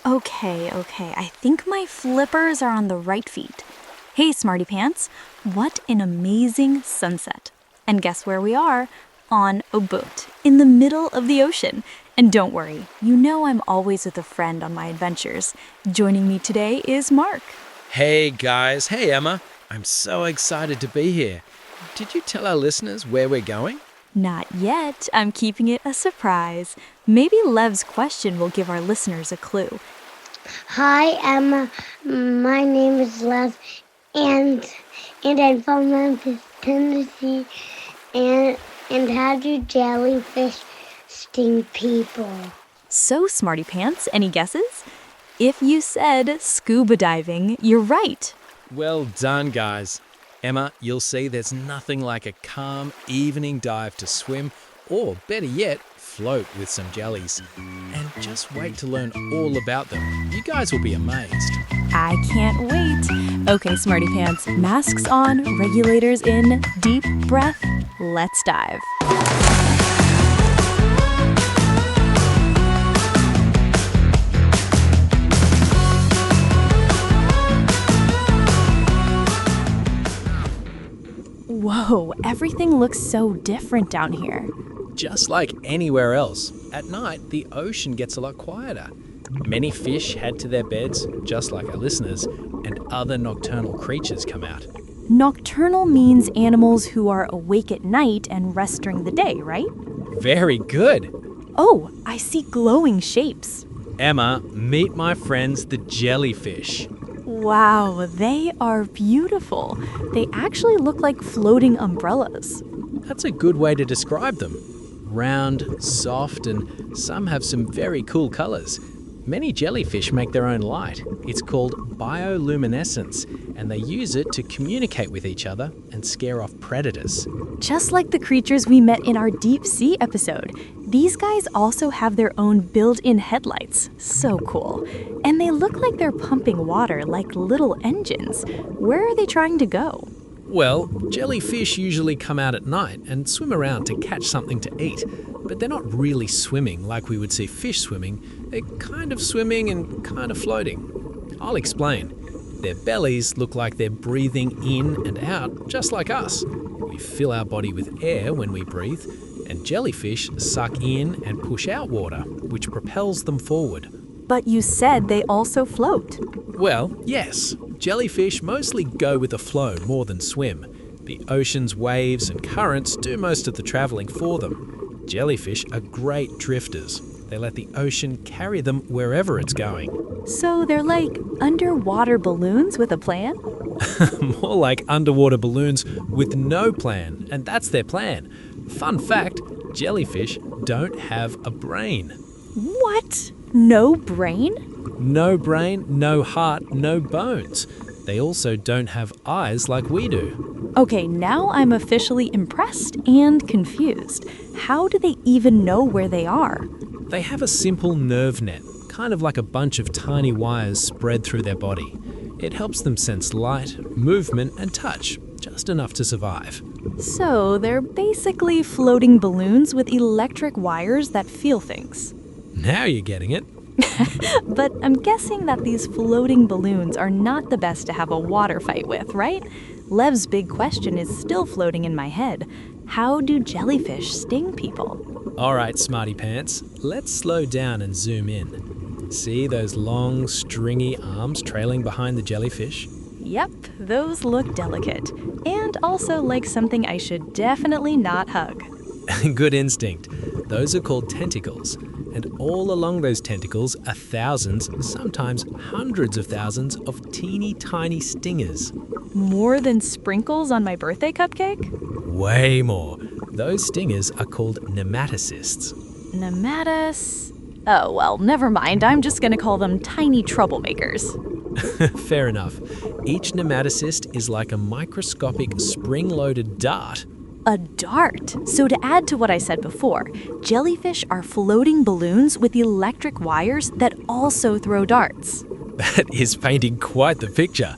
Okay. I think my flippers are on the right feet. Hey, Smartypants, what an amazing sunset. And guess where we are? On a boat, in the middle of the ocean. And don't worry, you know I'm always with a friend on my adventures. Joining me today is Mark. Hey guys, hey Emma. I'm so excited to be here. Did you tell our listeners where we're going? Not yet. I'm keeping it a surprise. Maybe Lev's question will give our listeners a clue. Hi, Emma. My name is Lev, and I'm from Memphis, Tennessee. And how do jellyfish sting people? So, Smartypants, any guesses? If you said scuba diving, you're right. Well done, guys. Emma, you'll see there's nothing like a calm evening dive to swim, or better yet, float with some jellies. And just wait to learn all about them. You guys will be amazed. I can't wait. Okay, Smartypants, masks on, regulators in, deep breath, let's dive. Whoa, everything looks so different down here. Just like anywhere else, at night the ocean gets a lot quieter. Many fish head to their beds, just like our listeners, and other nocturnal creatures come out. Nocturnal means animals who are awake at night and rest during the day, right? Very good. Oh, I see glowing shapes. Emma, meet my friends the jellyfish. Wow, they are beautiful. They actually look like floating umbrellas. That's a good way to describe them. Round, soft, and some have some very cool colors. Many jellyfish make their own light. It's called bioluminescence, and they use it to communicate with each other and scare off predators. Just like the creatures we met in our deep sea episode, these guys also have their own built-in headlights. So cool. And they look like they're pumping water like little engines. Where are they trying to go? Well, jellyfish usually come out at night and swim around to catch something to eat, but they're not really swimming like we would see fish swimming. They're kind of swimming and kind of floating. I'll explain. Their bellies look like they're breathing in and out just like us. We fill our body with air when we breathe, and jellyfish suck in and push out water, which propels them forward. But you said they also float. Well, yes. Jellyfish mostly go with the flow more than swim. The ocean's waves and currents do most of the traveling for them. Jellyfish are great drifters. They let the ocean carry them wherever it's going. So they're like underwater balloons with a plan? More like underwater balloons with no plan, and that's their plan. Fun fact, jellyfish don't have a brain. What? No brain? No brain, no heart, no bones. They also don't have eyes like we do. Okay, now I'm officially impressed and confused. How do they even know where they are? They have a simple nerve net, kind of like a bunch of tiny wires spread through their body. It helps them sense light, movement, and touch, just enough to survive. So they're basically floating balloons with electric wires that feel things. Now you're getting it. But I'm guessing that these floating balloons are not the best to have a water fight with, right? Lev's big question is still floating in my head. How do jellyfish sting people? All right, Smartypants, let's slow down and zoom in. See those long, stringy arms trailing behind the jellyfish? Yep, those look delicate. And also like something I should definitely not hug. Good instinct. Those are called tentacles. And all along those tentacles are thousands, sometimes hundreds of thousands of teeny tiny stingers. More than sprinkles on my birthday cupcake? Way more. Those stingers are called nematocysts. Oh, well, never mind. I'm just going to call them tiny troublemakers. Fair enough. Each nematocyst is like a microscopic spring-loaded dart. A dart. So to add to what I said before, jellyfish are floating balloons with electric wires that also throw darts. That is painting quite the picture.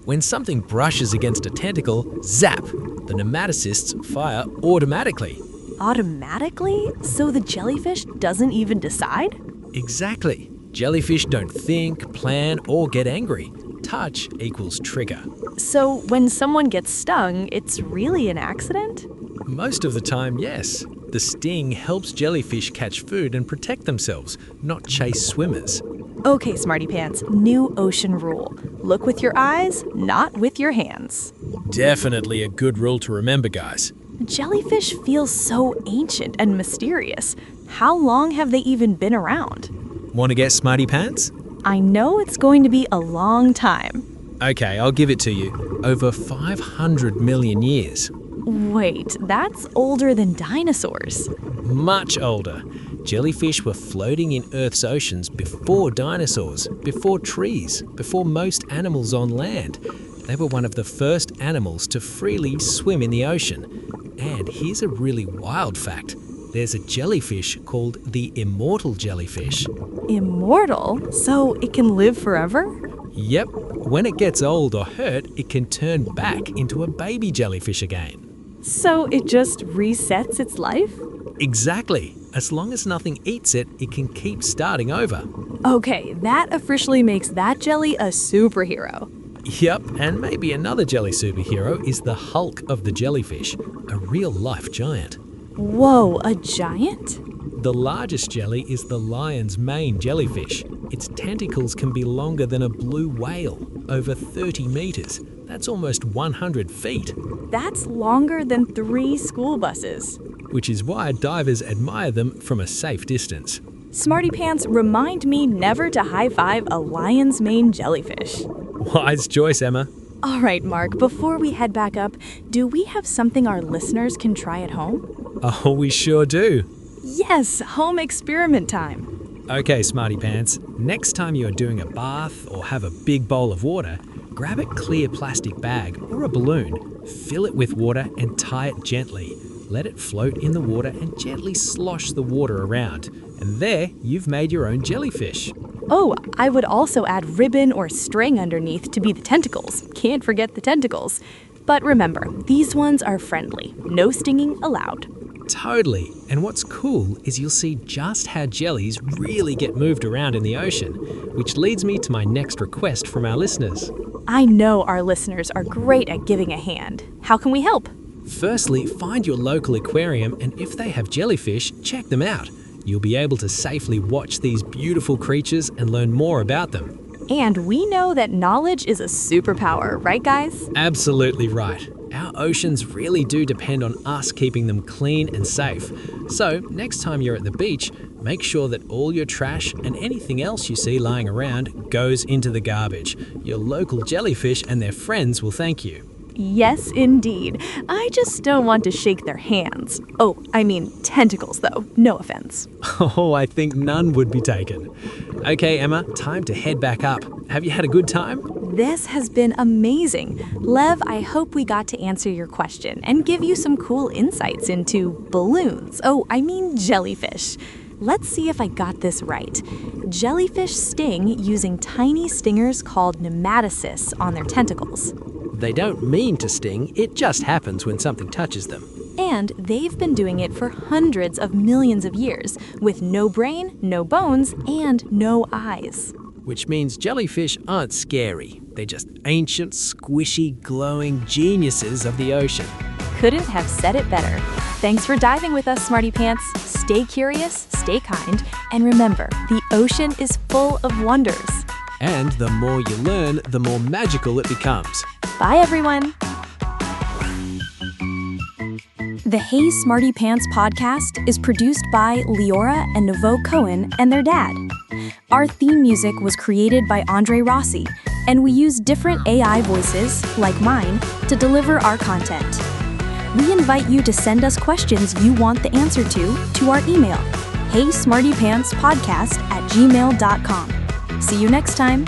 When something brushes against a tentacle, zap, the nematocysts fire automatically. Automatically? So the jellyfish doesn't even decide? Exactly. Jellyfish don't think, plan, or get angry. Touch equals trigger. So when someone gets stung, it's really an accident? Most of the time, yes. The sting helps jellyfish catch food and protect themselves, not chase swimmers. Okay, Smartypants, new ocean rule. Look with your eyes, not with your hands. Definitely a good rule to remember, guys. Jellyfish feel so ancient and mysterious. How long have they even been around? Want to guess, Smartypants? I know it's going to be a long time. Okay, I'll give it to you. Over 500 million years. Wait, that's older than dinosaurs. Much older. Jellyfish were floating in Earth's oceans before dinosaurs, before trees, before most animals on land. They were one of the first animals to freely swim in the ocean. And here's a really wild fact. There's a jellyfish called the immortal jellyfish. Immortal? So it can live forever? Yep. When it gets old or hurt, it can turn back into a baby jellyfish again. So it just resets its life? Exactly. As long as nothing eats it, it can keep starting over. Okay, that officially makes that jelly a superhero. Yep, and maybe another jelly superhero is the Hulk of the jellyfish, a real-life giant. Whoa, a giant? The largest jelly is the lion's mane jellyfish. Its tentacles can be longer than a blue whale, over 30 meters. That's almost 100 feet. That's longer than 3 school buses. Which is why divers admire them from a safe distance. Smartypants, remind me never to high-five a lion's mane jellyfish. Wise choice, Emma. All right, Mark, before we head back up, do we have something our listeners can try at home? Oh, we sure do. Yes, home experiment time. Okay, Smartypants, next time you are doing a bath or have a big bowl of water, grab a clear plastic bag or a balloon, fill it with water and tie it gently. Let it float in the water and gently slosh the water around. And there, you've made your own jellyfish. Oh, I would also add ribbon or string underneath to be the tentacles. Can't forget the tentacles. But remember, these ones are friendly. No stinging allowed. Totally. And what's cool is you'll see just how jellies really get moved around in the ocean, which leads me to my next request from our listeners. I know our listeners are great at giving a hand. How can we help? Firstly, find your local aquarium, and if they have jellyfish, check them out. You'll be able to safely watch these beautiful creatures and learn more about them. And we know that knowledge is a superpower, right guys? Absolutely right. Our oceans really do depend on us keeping them clean and safe. So, next time you're at the beach, make sure that all your trash and anything else you see lying around goes into the garbage. Your local jellyfish and their friends will thank you. Yes, indeed. I just don't want to shake their hands. Oh, I mean tentacles, though. No offense. Oh, I think none would be taken. Okay, Emma, time to head back up. Have you had a good time? This has been amazing. Lev, I hope we got to answer your question and give you some cool insights into balloons. Oh, I mean jellyfish. Let's see if I got this right. Jellyfish sting using tiny stingers called nematocysts on their tentacles. They don't mean to sting, it just happens when something touches them. And they've been doing it for hundreds of millions of years, with no brain, no bones, and no eyes. Which means jellyfish aren't scary. They're just ancient, squishy, glowing geniuses of the ocean. Couldn't have said it better. Thanks for diving with us, Smartypants. Stay curious, stay kind, and remember, the ocean is full of wonders. And the more you learn, the more magical it becomes. Bye, everyone. The Hey Smartypants podcast is produced by Leora and Novo Cohen and their dad. Our theme music was created by Andre Rossi, and we use different AI voices, like mine, to deliver our content. We invite you to send us questions you want the answer to our email, heysmartypantspodcast@gmail.com. See you next time.